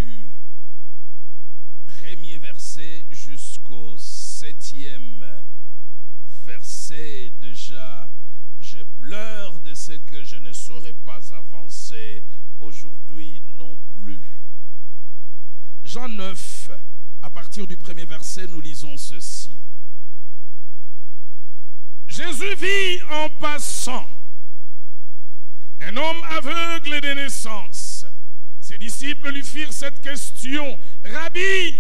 du premier verset jusqu'au 7e verset, déjà, je pleure de ce que je ne saurais pas avancer aujourd'hui non plus. Jean 9, à partir du premier verset, nous lisons ceci. Jésus vit en passant un homme aveugle de naissance. Ses disciples lui firent cette question: Rabbi,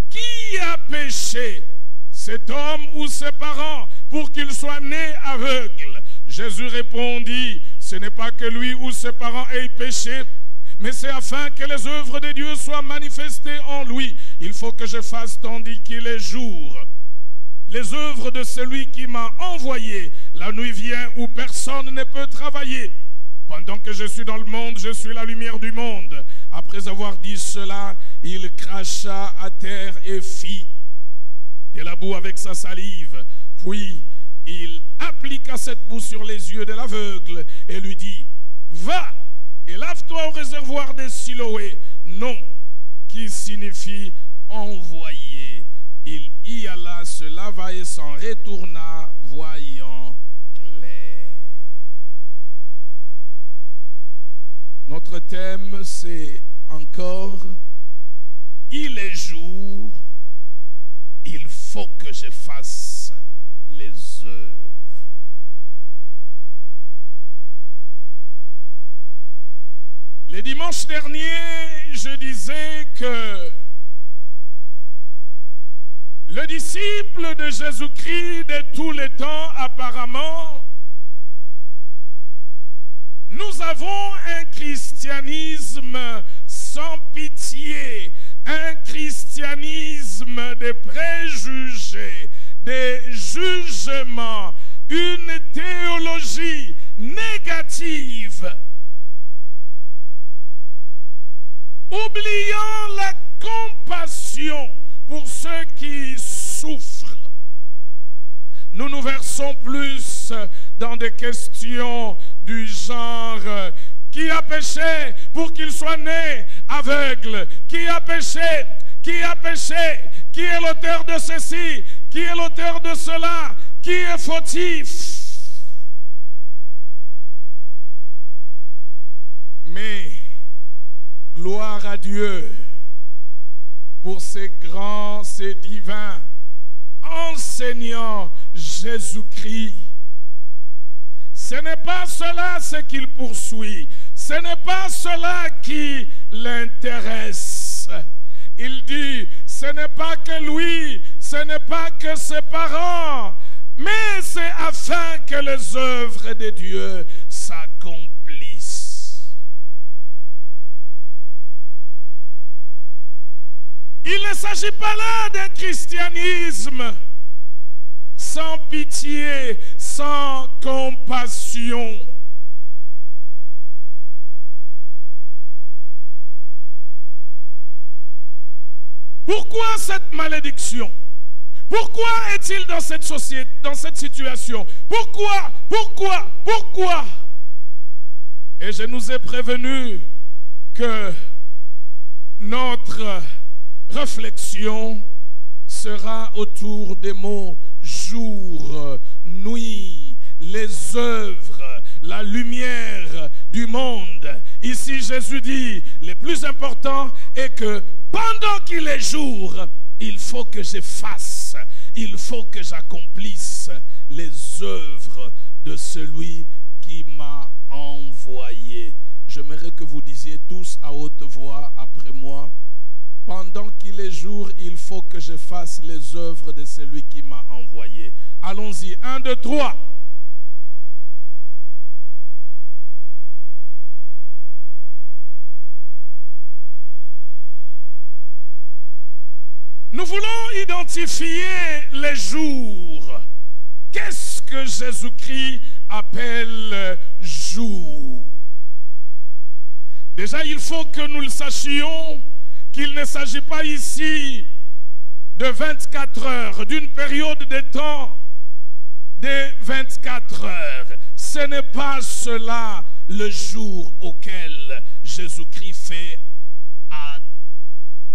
qui a péché, cet homme ou ses parents, pour qu'il soit né aveugle? Jésus répondit: ce n'est pas que lui ou ses parents aient péché, mais c'est afin que les œuvres de Dieu soient manifestées en lui. Il faut que je fasse tandis qu'il est jour les œuvres de celui qui m'a envoyé. La nuit vient où personne ne peut travailler. Pendant que je suis dans le monde, je suis la lumière du monde. Après avoir dit cela, il cracha à terre et fit de la boue avec sa salive. Puis il appliqua cette boue sur les yeux de l'aveugle et lui dit: va et lave-toi au réservoir des Siloé, nom qui signifie envoyé. Il y alla, se lava et s'en retourna, voyant clair. Notre thème, c'est encore: il est jour, il faut que je fasse les œuvres. Le dimanche dernier, je disais que le disciple de Jésus-Christ de tous les temps, apparemment, nous avons un christianisme sans pitié, un christianisme de préjugés, de jugements, une théologie négative, oubliant la compassion pour ceux qui souffrent. Nous nous versons plus dans des questions du genre: qui a péché pour qu'il soit né aveugle? Qui a péché? Qui a péché? Qui est l'auteur de ceci? Qui est l'auteur de cela? Qui est fautif? Mais gloire à Dieu pour ces grands, ces divins enseignants Jésus-Christ. Ce n'est pas cela ce qu'il poursuit, ce n'est pas cela qui l'intéresse. Il dit: ce n'est pas que lui, ce n'est pas que ses parents, mais c'est afin que les œuvres de Dieu s'accomplissent. Il ne s'agit pas là d'un christianisme sans pitié, sans compassion. Pourquoi cette malédiction? Pourquoi est-il dans cette société, dans cette situation? Pourquoi? Et je nous ai prévenu que notre réflexion sera autour des mots jour, nuit, les œuvres, la lumière du monde. Ici, Jésus dit: le plus important est que pendant qu'il est jour, il faut que je fasse, il faut que j'accomplisse les œuvres de celui qui m'a envoyé. J'aimerais que vous disiez tous à haute voix après moi: pendant qu'il est jour, il faut que je fasse les œuvres de celui qui m'a envoyé. Allons-y, 1, 2, 3. Nous voulons identifier les jours. Qu'est-ce que Jésus-Christ appelle jour? Déjà, il faut que nous le sachions, qu'il ne s'agit pas ici de 24 heures, d'une période de temps de 24 heures. Ce n'est pas cela le jour auquel Jésus-Christ fait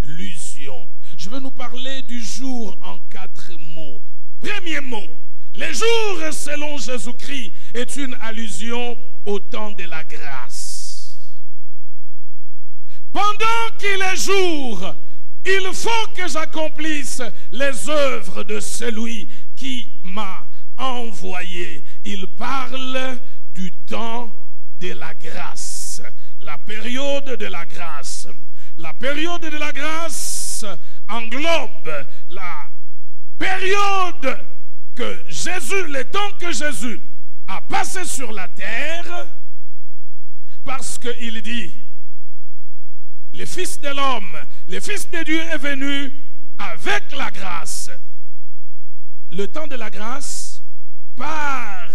allusion. Je vais nous parler du jour en 4 mots. Premier mot, les jours selon Jésus-Christ est une allusion au temps de la grâce. Pendant qu'il est jour, il faut que j'accomplisse les œuvres de celui qui m'a envoyé. Il parle du temps de la grâce, la période de la grâce. La période de la grâce englobe la période que Jésus, le temps que Jésus a passé sur la terre, parce qu'il dit, le Fils de l'homme, le Fils de Dieu est venu avec la grâce. Le temps de la grâce part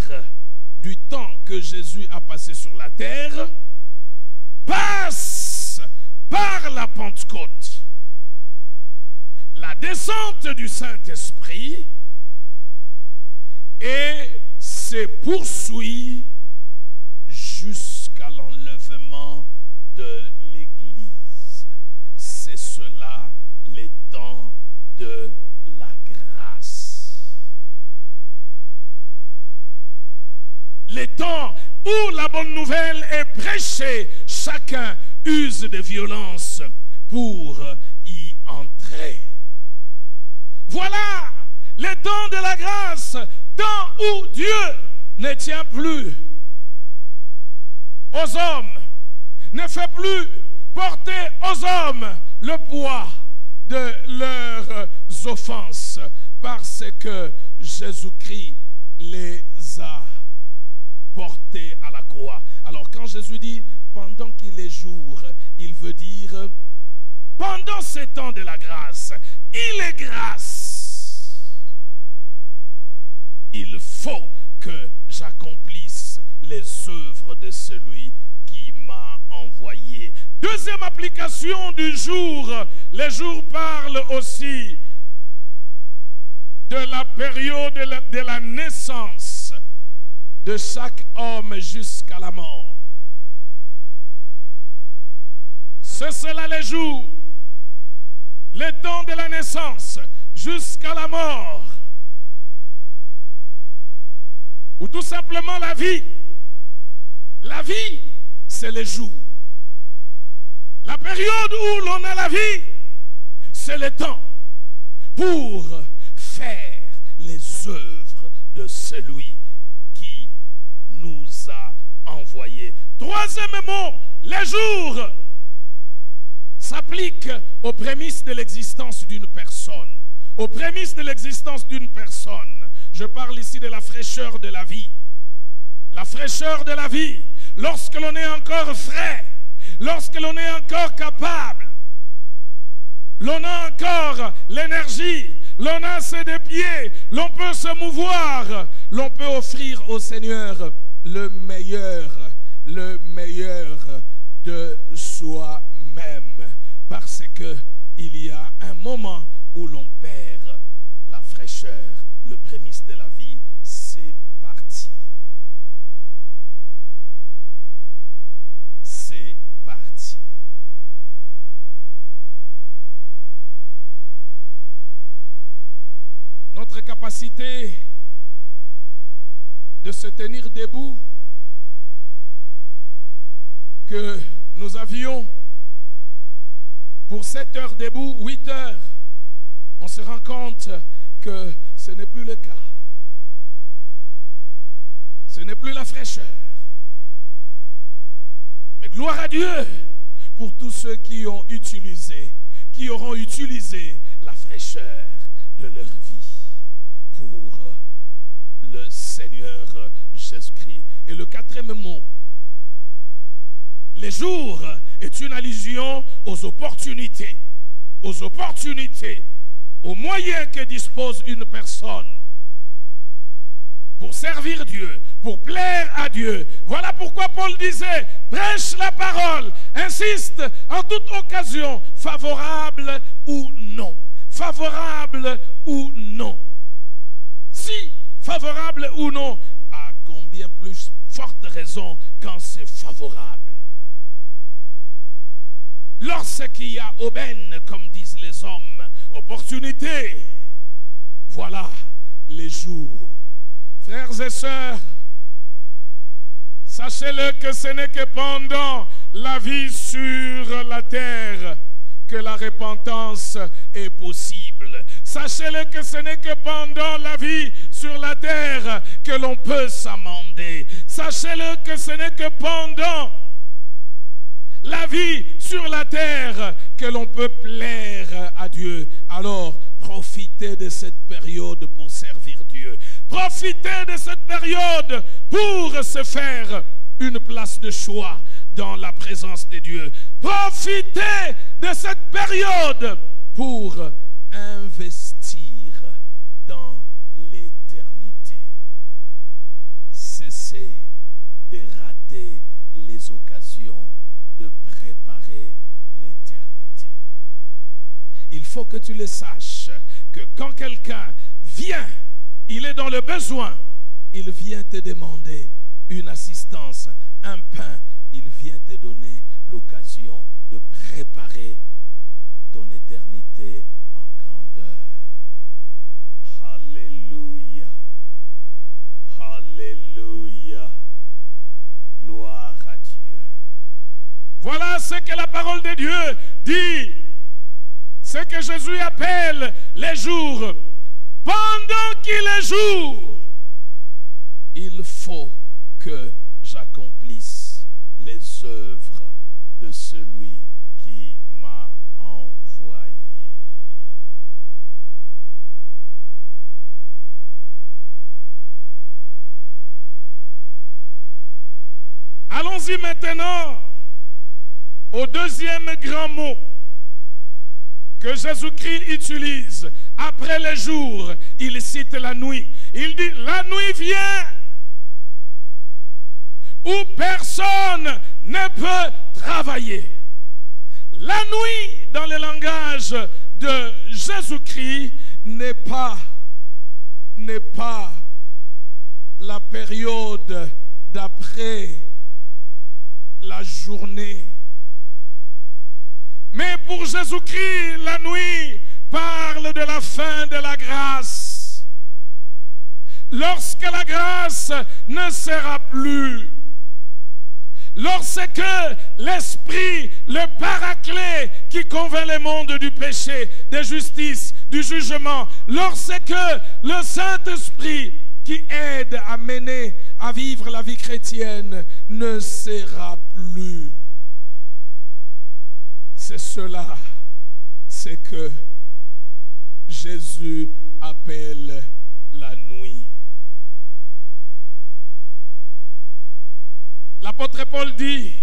du temps que Jésus a passé sur la terre, passe par la Pentecôte, la descente du Saint-Esprit, et se poursuit jusqu'à l'enlèvement de l'Église. C'est cela les temps de la grâce. Les temps où la bonne nouvelle est prêchée, chacun use de violence pour y entrer. Voilà les temps de la grâce, temps où Dieu ne tient plus aux hommes, ne fait plus porter aux hommes le poids de leurs offenses, parce que Jésus-Christ les a portés à la croix. Alors quand Jésus dit pendant qu'il est jour, il veut dire pendant ces temps de la grâce, il est grâce. Il faut que j'accomplisse les œuvres de celui qui m'a envoyé. Deuxième application du jour. Les jours parlent aussi de la période de la naissance de chaque homme jusqu'à la mort. C'est cela les jours, les temps de la naissance jusqu'à la mort, ou tout simplement la vie. La vie, c'est les jours. La période où l'on a la vie, c'est le temps pour faire les œuvres de celui qui nous a envoyés. Troisièmement, les jours s'appliquent aux prémices de l'existence d'une personne. Aux prémices de l'existence d'une personne. Je parle ici de la fraîcheur de la vie. La fraîcheur de la vie, lorsque l'on est encore frais, lorsque l'on est encore capable, l'on a encore l'énergie, l'on a ses deux pieds, l'on peut se mouvoir, l'on peut offrir au Seigneur le meilleur de soi-même, parce que il y a un moment où l'on perd la fraîcheur. Le prémisse de la vie, c'est parti. C'est parti. Notre capacité de se tenir debout que nous avions pour 7 heures debout, 8 heures, on se rend compte que ce n'est plus le cas. Ce n'est plus la fraîcheur. Mais gloire à Dieu pour tous ceux qui ont utilisé, qui auront utilisé la fraîcheur de leur vie pour le Seigneur Jésus-Christ. Et le quatrième mot, les jours, est une allusion aux opportunités, aux moyens que dispose une personne pour servir Dieu, pour plaire à Dieu. Voilà pourquoi Paul disait, prêche la parole, insiste en toute occasion, favorable ou non. Favorable ou non. Si favorable ou non, à combien plus forte raison quand c'est favorable. lorsqu'il y a aubaine, comme disent les hommes, opportunité, voilà les jours. Frères et sœurs, sachez-le que ce n'est que pendant la vie sur la terre que la repentance est possible. Sachez-le que ce n'est que pendant la vie sur la terre que l'on peut s'amender. Sachez-le que ce n'est que pendant la vie sur la terre que l'on peut plaire à Dieu. Alors, profitez de cette période pour servir Dieu. Profitez de cette période pour se faire une place de choix dans la présence de Dieu. Profitez de cette période pour investir dans l'éternité. Cessez de rater les occasions de préparer l'éternité. Il faut que tu le saches, que quand quelqu'un vient, il est dans le besoin, il vient te demander une assistance, un pain, il vient te donner l'occasion de préparer ton éternité en grandeur. Alléluia. Alléluia. Gloire à Dieu. Voilà ce que la parole de Dieu dit. Ce que Jésus appelle les jours. Pendant qu'il est jour, il faut que j'accomplisse les œuvres de celui qui m'a envoyé. Allons-y maintenant au deuxième grand mot que Jésus-Christ utilise. Après les jours, il cite la nuit. Il dit, la nuit vient où personne ne peut travailler. La nuit, dans le langage de Jésus-Christ, n'est pas la période d'après la journée. Mais pour Jésus-Christ, la nuit parle de la fin de la grâce. Lorsque la grâce ne sera plus, lorsque l'Esprit, le Paraclet qui convainc le monde du péché, de justice, du jugement, lorsque le Saint-Esprit qui aide à mener, à vivre la vie chrétienne ne sera plus. C'est cela, c'est que Jésus appelle la nuit. L'apôtre Paul dit,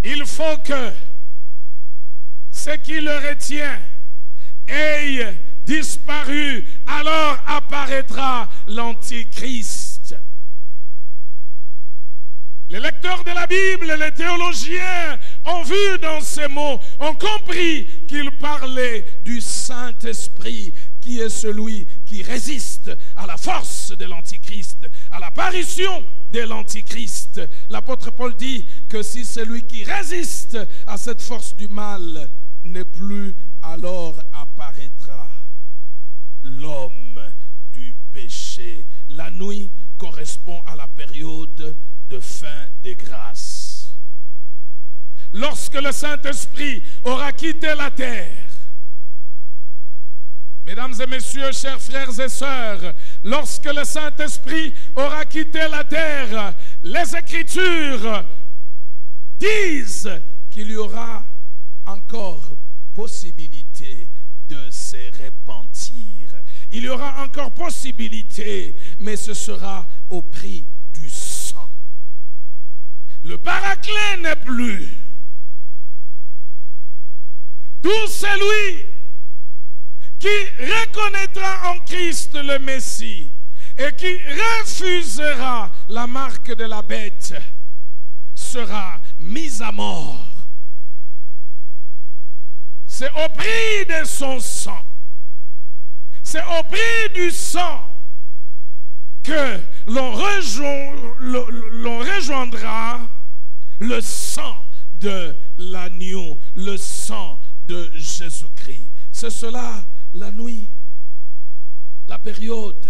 il faut que ce qui le retient ait disparu, alors apparaîtra l'Antichrist. Les lecteurs de la Bible, les théologiens ont vu dans ces mots, ont compris qu'il parlait du Saint-Esprit qui est celui qui résiste à la force de l'Antichrist, à l'apparition de l'Antichrist. L'apôtre Paul dit que si celui qui résiste à cette force du mal n'est plus, alors apparaîtra l'homme du péché. La nuit correspond à la période de fin de grâce. Lorsque le Saint-Esprit aura quitté la terre, mesdames et messieurs, chers frères et sœurs, lorsque le Saint-Esprit aura quitté la terre, les Écritures disent qu'il y aura encore possibilité de se repentir. Il y aura encore possibilité, mais ce sera au prix du sang. Le Paraclet n'est plus. Tout celui qui reconnaîtra en Christ le Messie et qui refusera la marque de la bête sera mis à mort. C'est au prix de son sang, c'est au prix du sang que l'on rejoindra le sang de l'agneau, le sang de Jésus-Christ. C'est cela la nuit, la période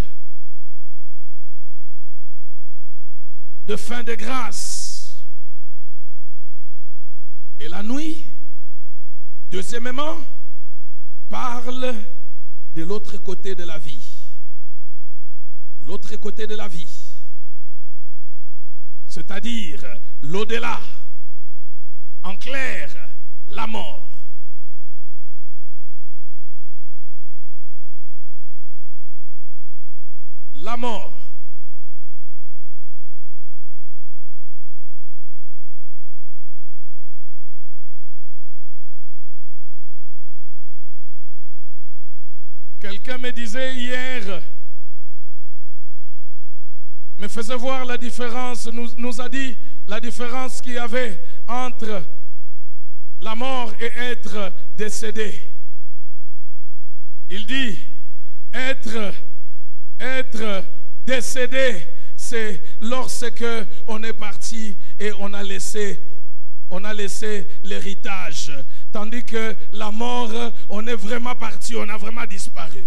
de fin de grâce. Et la nuit, deuxièmement, parle de l'autre côté de la vie. L'autre côté de la vie, c'est-à-dire l'au-delà, en clair, la mort. La mort. Quelqu'un me disait hier, me faisait voir la différence, nous a dit la différence qu'il y avait entre la mort et être décédé. Il dit, être décédé, c'est lorsque on est parti et on a laissé l'héritage. Tandis que la mort, on est vraiment parti, on a vraiment disparu.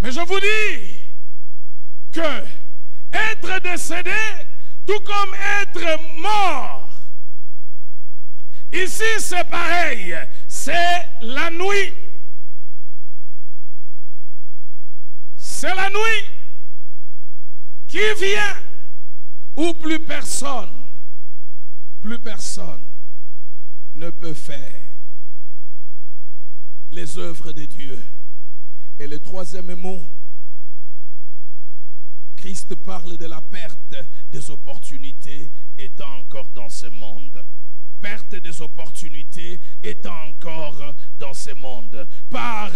Mais je vous dis que être décédé, tout comme être mort, ici c'est pareil, c'est la nuit. C'est la nuit qui vient où plus personne ne peut faire les œuvres de Dieu. Et le troisième mot, Christ parle de la perte des opportunités étant encore dans ce monde. Perte des opportunités étant encore dans ce monde. Par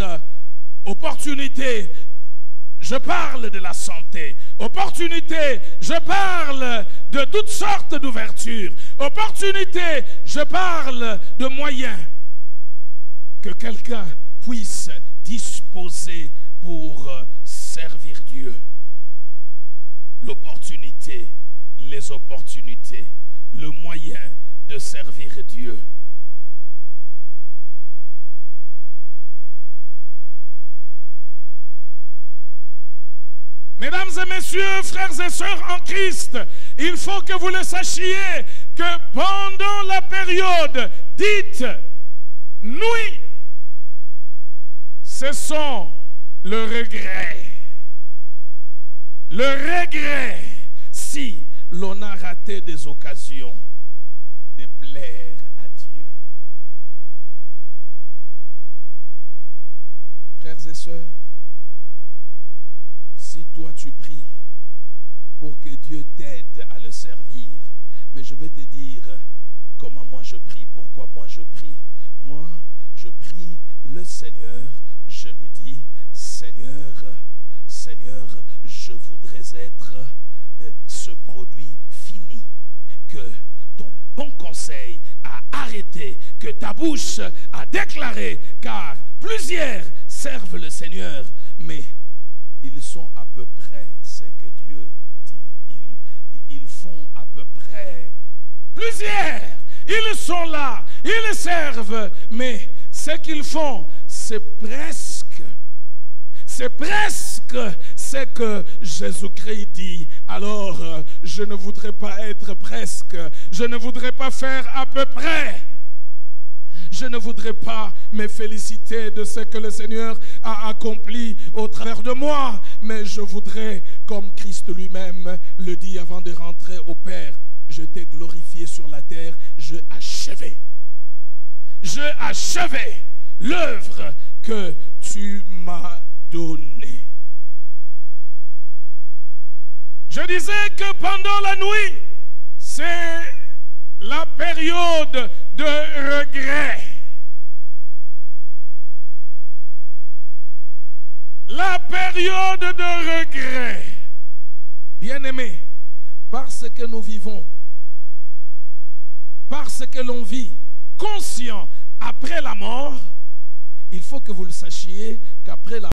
opportunité, je parle de la santé. Opportunité, je parle de toutes sortes d'ouvertures. Opportunité, je parle de moyens que quelqu'un puisse disposer pour servir Dieu. L'opportunité, les opportunités, le moyen de servir Dieu. Mesdames et messieurs, frères et sœurs en Christ, il faut que vous le sachiez que pendant la période dite nuit, ce sont le regret. Le regret si l'on a raté des occasions de plaire à Dieu. Frères et sœurs, si toi tu pries pour que Dieu t'aide à le servir, mais je vais te dire comment moi je prie, pourquoi moi je prie. Moi, je prie le Seigneur, je lui dis, Seigneur, je voudrais être ce produit fini que ton bon conseil a arrêté, que ta bouche a déclaré, car plusieurs servent le Seigneur, mais ils sont à peu près ce que Dieu dit. Ils font à peu près. Plusieurs, ils sont là, ils servent, mais ce qu'ils font, c'est presque ce que Jésus-Christ dit. Alors, je ne voudrais pas être presque, je ne voudrais pas faire à peu près. Je ne voudrais pas me féliciter de ce que le Seigneur a accompli au travers de moi, mais je voudrais, comme Christ lui-même le dit avant de rentrer au Père, je t'ai glorifié sur la terre, je achevais l'œuvre que tu m'as donnée. Je disais que pendant la nuit, c'est la période de regret. La période de regret. Bien-aimés, parce que nous vivons, parce que l'on vit conscient après la mort, il faut que vous le sachiez qu'après la